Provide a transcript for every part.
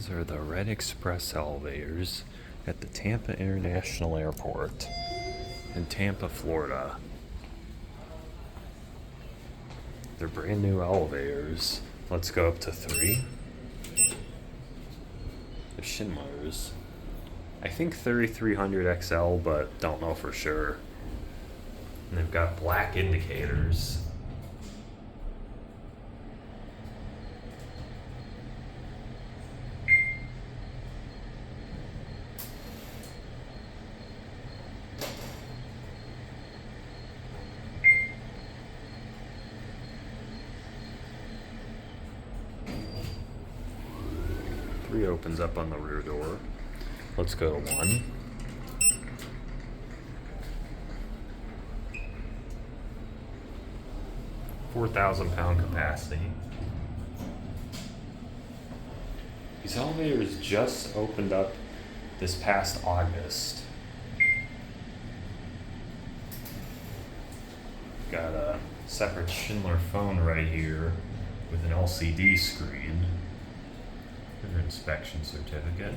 These are the Red Express elevators at the Tampa International Airport in Tampa, Florida. They're brand new elevators. Let's go up to 3. They're Schindlers. I think 3300 XL, but don't know for sure. And they've got black indicators. Three opens up on the rear door. Let's go to 1. £4,000 capacity. These elevators just opened up this past August. Got a separate Schindler phone right here with an LCD screen. Your inspection certificate.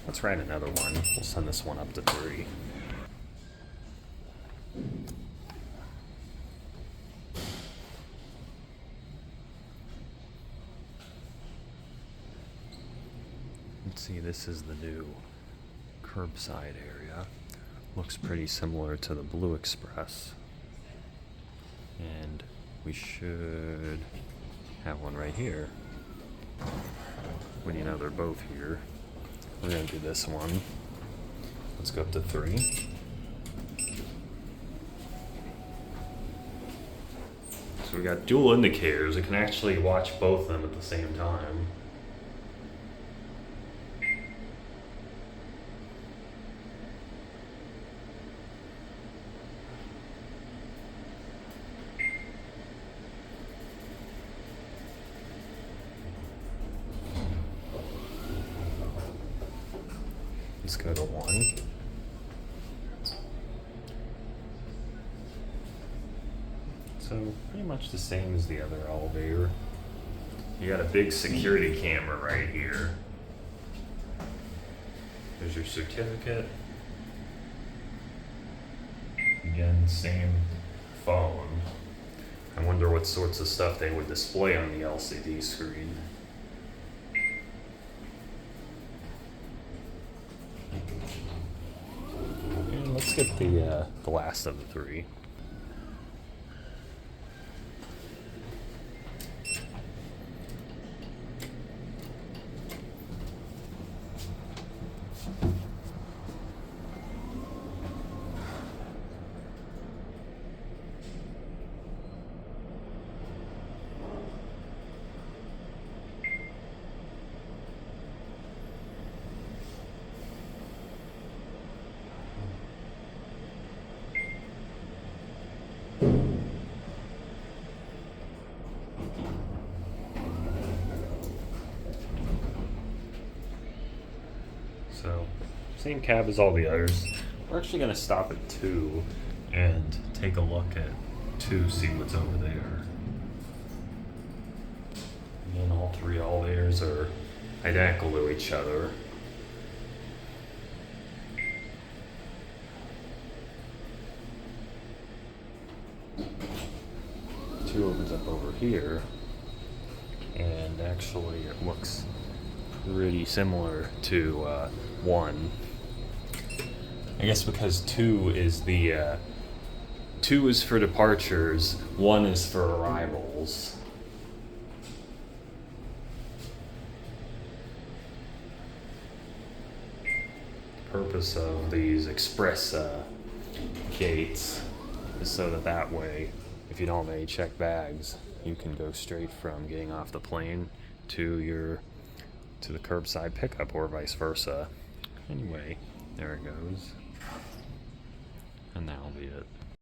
Let's write another one. We'll send this one up to 3. Let's see, this is the new curbside area. Looks pretty similar to the Blue Express. And we should have one right here. When you know they're both here. We're gonna do this one. Let's go up to 3. So we got dual indicators. We can actually watch both of them at the same time. Let's go to 1. So pretty much the same as the other elevator. You got a big security camera right here. There's your certificate. Again, same phone. I wonder what sorts of stuff they would display on the LCD screen. And let's get the last of the 3. So, same cab as all the others. We're actually going to stop at 2 and take a look at 2, see what's over there. And all 3 elevators are identical to each other. 2 opens up over here, and actually it looks pretty similar to 1. I guess because 2 is the 2 is for departures, 1 is for arrivals. The purpose of these express gates is so that way, if you don't have any checked bags, you can go straight from getting off the plane to the curbside pickup or vice versa. Anyway, there it goes. And that'll be it.